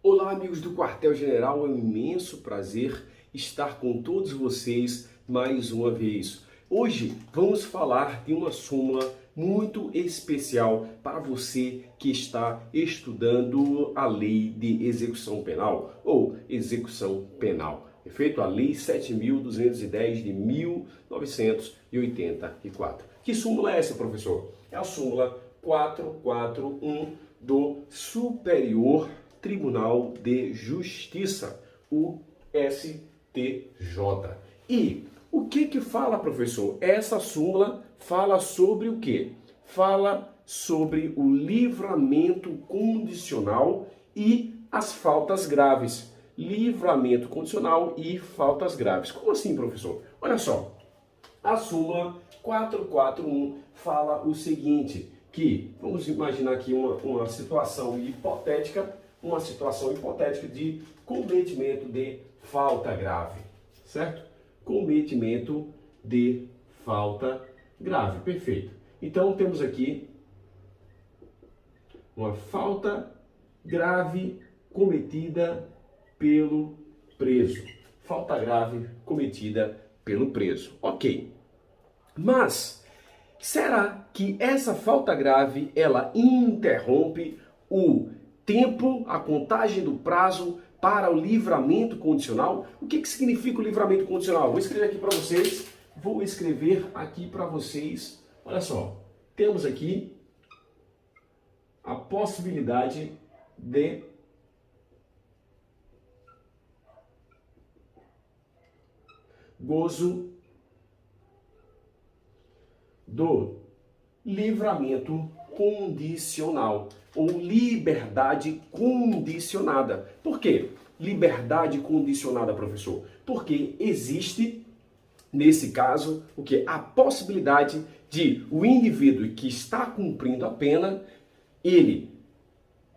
Olá, amigos do Quartel-General, é um imenso prazer estar com todos vocês mais uma vez. Hoje vamos falar de uma súmula muito especial para você que está estudando a Lei de Execução Penal ou Execução Penal. Perfeito? A Lei 7.210 de 1984. Que súmula é essa, professor? É a súmula 441 do Superior Tribunal de Justiça, o STJ. E o que fala, professor? Essa súmula fala sobre o quê? Fala sobre o livramento condicional e as faltas graves. Livramento condicional e faltas graves. Como assim, professor? Olha só, a súmula 441 fala o seguinte, que vamos imaginar aqui uma situação hipotética de cometimento de falta grave, certo? Cometimento de falta grave, perfeito. Então temos aqui uma falta grave cometida pelo preso. Falta grave cometida pelo preso. Ok. Mas será que essa falta grave ela interrompe o tempo, a contagem do prazo para o livramento condicional? O que significa o livramento condicional? Vou escrever aqui para vocês. Olha só, temos aqui a possibilidade de gozo do livramento condicional ou liberdade condicionada. Por quê? Liberdade condicionada, professor? Porque existe, nesse caso, o que? A possibilidade de o indivíduo que está cumprindo a pena, ele,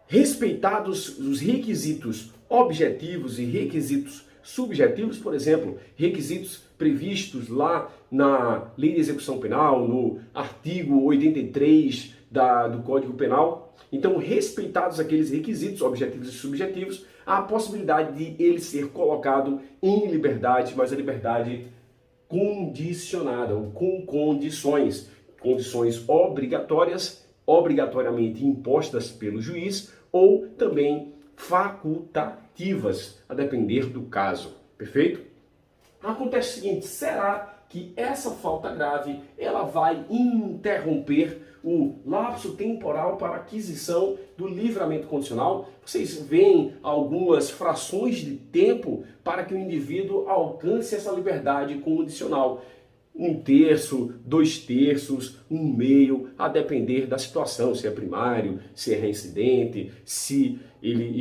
respeitados os requisitos objetivos e requisitos subjetivos, por exemplo, requisitos previstos lá na Lei de Execução Penal, no artigo 83 do Código Penal. Então, respeitados aqueles requisitos objetivos e subjetivos, há a possibilidade de ele ser colocado em liberdade, mas a liberdade condicionada, ou com condições obrigatórias, obrigatoriamente impostas pelo juiz, ou também facultativas, a depender do caso. Perfeito? Acontece o seguinte, será que essa falta grave ela vai interromper o lapso temporal para aquisição do livramento condicional? Vocês veem algumas frações de tempo para que o indivíduo alcance essa liberdade condicional. 1/3, 2/3, 1/2, a depender da situação, se é primário, se é reincidente, se ele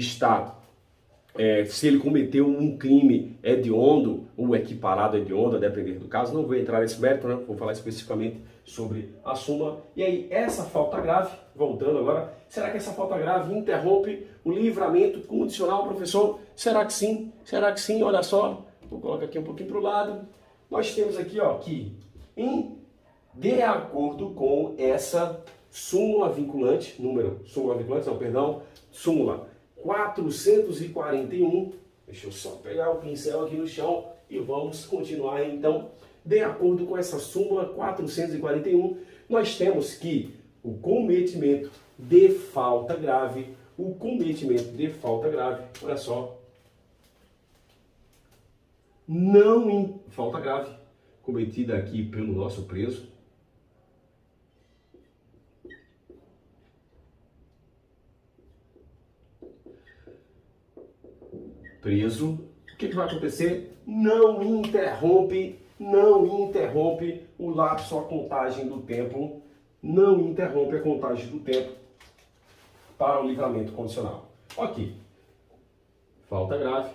se ele cometeu um crime hediondo ou equiparado a hediondo, a depender do caso. Não vou entrar nesse mérito, né? Vou falar especificamente sobre a súmula. E aí, essa falta grave, voltando agora, será que essa falta grave interrompe o livramento condicional, professor? Será que sim? Será que sim? Olha só, vou colocar aqui um pouquinho para o lado. Nós temos aqui, ó, que de acordo com essa súmula vinculante, súmula 441, deixa eu só pegar o pincel aqui no chão e vamos continuar então. De acordo com essa súmula 441, nós temos que o cometimento de falta grave, olha só, falta grave cometida aqui pelo nosso preso, o que vai acontecer? Não interrompe o lapso, a contagem do tempo, para o livramento condicional. Ok. Falta grave,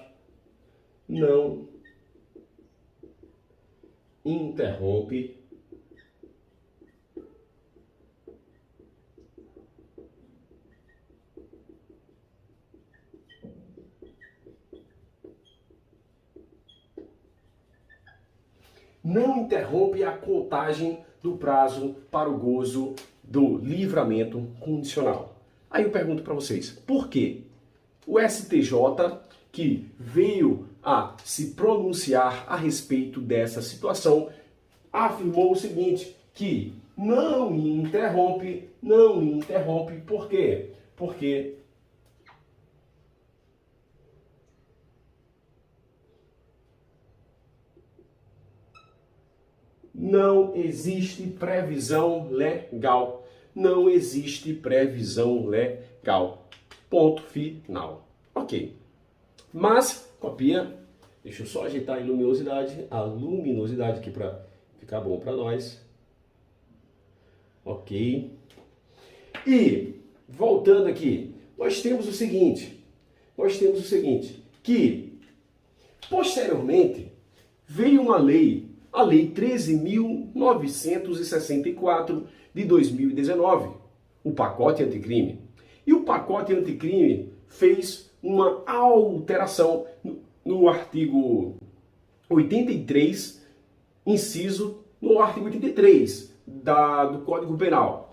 não interrompe a contagem do prazo para o gozo do livramento condicional. Aí eu pergunto para vocês, por quê? o STJ, que veio a se pronunciar a respeito dessa situação, afirmou o seguinte, que não interrompe, por quê? Porque não existe previsão legal. Não existe previsão legal. Ponto final. Ok. Mas, copia. Deixa eu só ajeitar a luminosidade aqui para ficar bom para nós. Ok. E, voltando aqui, nós temos o seguinte, que, posteriormente, veio uma lei, a Lei 13.964 de 2019, o pacote anticrime. E o pacote anticrime fez uma alteração no artigo 83, inciso, no artigo 83 do Código Penal.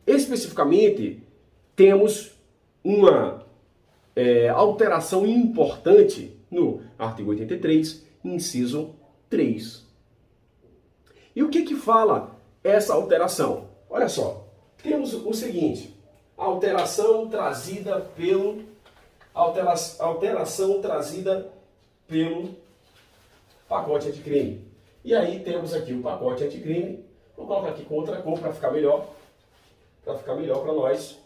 Especificamente, temos uma alteração importante no artigo 83, inciso 3. E o que fala essa alteração? Olha só, temos o seguinte, alteração trazida pelo pacote anticrime. E aí temos aqui o pacote anticrime. Vou colocar aqui com outra cor para ficar melhor. Para ficar melhor para nós.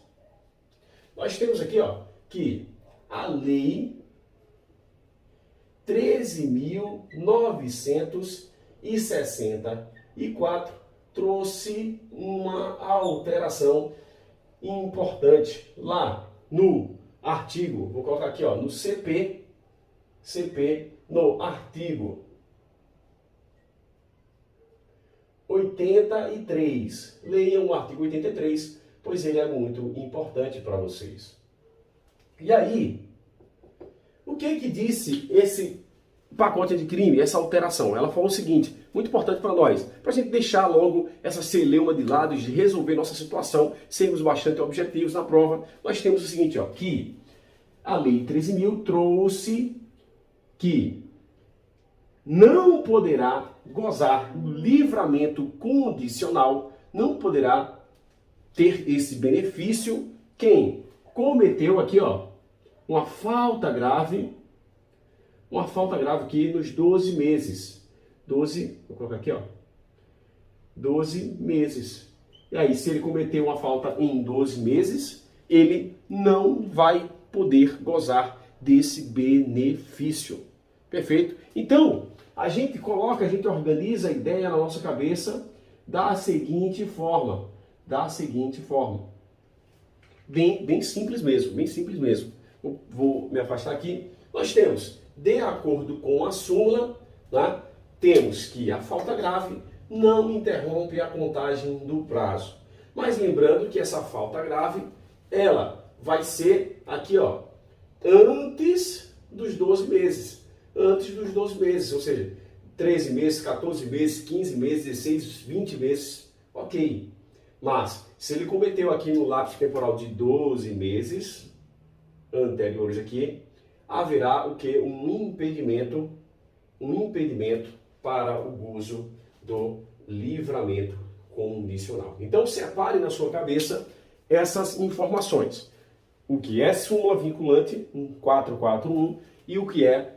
Nós temos aqui, ó, que a Lei 13.964 trouxe uma alteração importante lá no artigo, vou colocar aqui, ó, no CP, no artigo 83. Leiam o artigo 83, pois ele é muito importante para vocês. E aí, o que disse esse pacote de crime, essa alteração? Ela falou o seguinte, muito importante para nós, para a gente deixar logo essa celeuma de lado e de resolver nossa situação, sermos bastante objetivos na prova. Nós temos o seguinte, ó, que a Lei 13.000 trouxe que não poderá gozar do livramento condicional, não poderá ter esse benefício quem cometeu aqui, ó, uma falta grave aqui nos 12 meses. 12, vou colocar aqui, ó, 12 meses. E aí, se ele cometeu uma falta em 12 meses, ele não vai poder gozar desse benefício. Perfeito? Então, a gente organiza a ideia na nossa cabeça da seguinte forma. Bem simples mesmo. Vou me afastar aqui. Nós temos, de acordo com a súmula, né, temos que a falta grave não interrompe a contagem do prazo. Mas lembrando que essa falta grave, ela vai ser aqui, ó, antes dos 12 meses. Ou seja, 13 meses, 14 meses, 15 meses, 16, 20 meses, ok. Mas, se ele cometeu aqui no lapso temporal de 12 meses, anteriores aqui, haverá o que? Um impedimento para o gozo do livramento condicional. Então, separe na sua cabeça essas informações. O que é súmula vinculante, 441, e o que é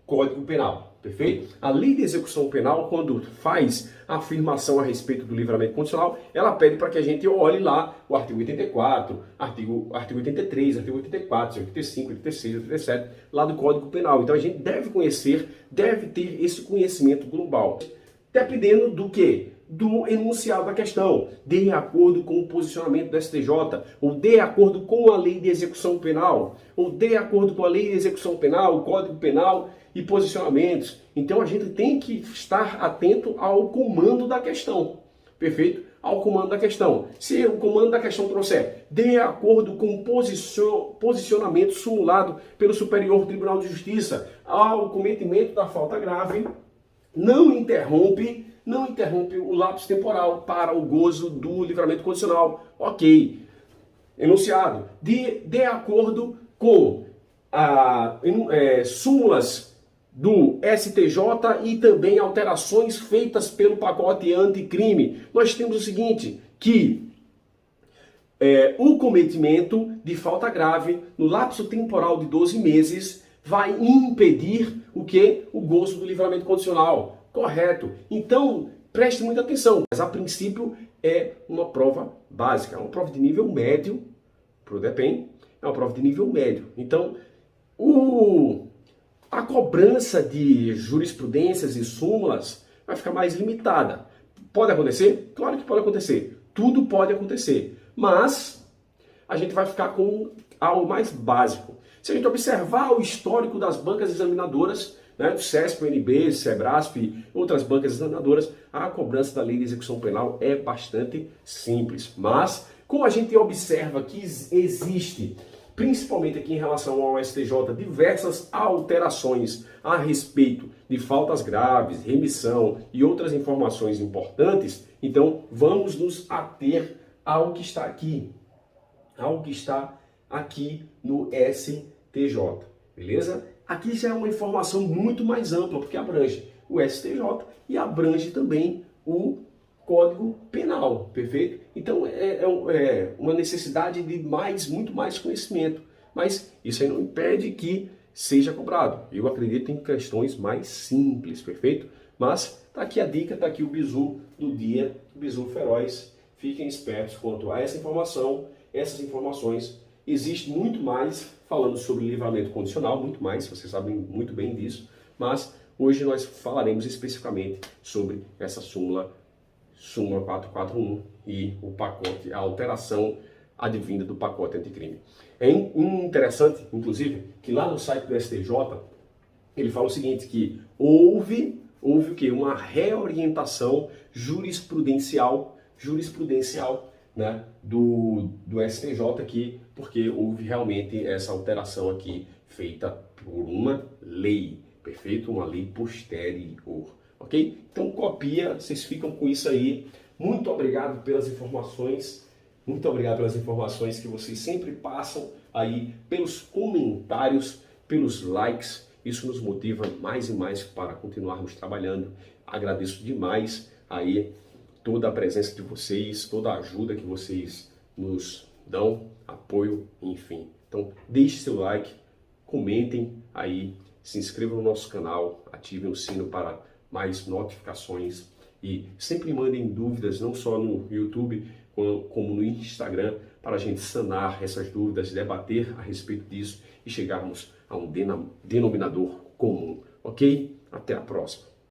Código Penal, perfeito? A Lei de Execução Penal, quando faz a afirmação a respeito do livramento condicional, ela pede para que a gente olhe lá o artigo 84, artigo 83, artigo 84, 85, 86, 87, lá do Código Penal. Então a gente deve conhecer, deve ter esse conhecimento global. Dependendo do quê? Do enunciado da questão, de acordo com o posicionamento do STJ, ou de acordo com a Lei de Execução Penal, ou de acordo com a Lei de Execução Penal, o Código Penal e posicionamentos. Então a gente tem que estar atento ao comando da questão, perfeito? Ao comando da questão. Se o comando da questão trouxer de acordo com o posicionamento simulado pelo Superior Tribunal de Justiça ao cometimento da falta grave, não interrompe o lapso temporal para o gozo do livramento condicional. Ok. Enunciado. De acordo com súmulas do STJ e também alterações feitas pelo pacote anticrime, nós temos o seguinte, que o cometimento de falta grave no lapso temporal de 12 meses vai impedir o quê? O gozo do livramento condicional. Correto. Então, preste muita atenção. Mas, a princípio, é uma prova básica. É uma prova de nível médio para o DEPEN. É uma prova de nível médio. Então, a cobrança de jurisprudências e súmulas vai ficar mais limitada. Pode acontecer? Claro que pode acontecer. Tudo pode acontecer. Mas a gente vai ficar com algo mais básico. Se a gente observar o histórico das bancas examinadoras, né, do CESP, UNB, SEBRASP e outras bancas examinadoras, a cobrança da lei de execução penal é bastante simples. Mas, como a gente observa que existe, principalmente aqui em relação ao STJ, diversas alterações a respeito de faltas graves, remissão e outras informações importantes, então vamos nos ater ao que está aqui, no STJ, beleza? Aqui já é uma informação muito mais ampla, porque abrange o STJ e abrange também o Código Penal, perfeito? Então é uma necessidade de muito mais conhecimento, mas isso aí não impede que seja cobrado. Eu acredito em questões mais simples, perfeito? Mas tá aqui a dica, tá aqui o bizu do dia, o bizu feroz. Fiquem espertos quanto a essa informação, essas informações. Existe muito mais falando sobre livramento condicional, muito mais, vocês sabem muito bem disso, mas hoje nós falaremos especificamente sobre essa súmula 441 e o pacote, a alteração advinda do pacote anticrime. É interessante, inclusive, que lá no site do STJ, ele fala o seguinte, que houve o quê? Uma reorientação jurisprudencial, né, do STJ aqui, porque houve realmente essa alteração aqui feita por uma lei, perfeito? Uma lei posterior, ok? Então copia, vocês ficam com isso aí. Muito obrigado pelas informações, que vocês sempre passam aí pelos comentários, pelos likes. Isso nos motiva mais e mais para continuarmos trabalhando. Agradeço demais aí toda a presença de vocês, toda a ajuda que vocês nos dão, apoio, enfim. Então, deixe seu like, comentem aí, se inscrevam no nosso canal, ativem o sino para mais notificações e sempre mandem dúvidas, não só no YouTube, como no Instagram, para a gente sanar essas dúvidas, debater a respeito disso e chegarmos a um denominador comum, ok? Até a próxima!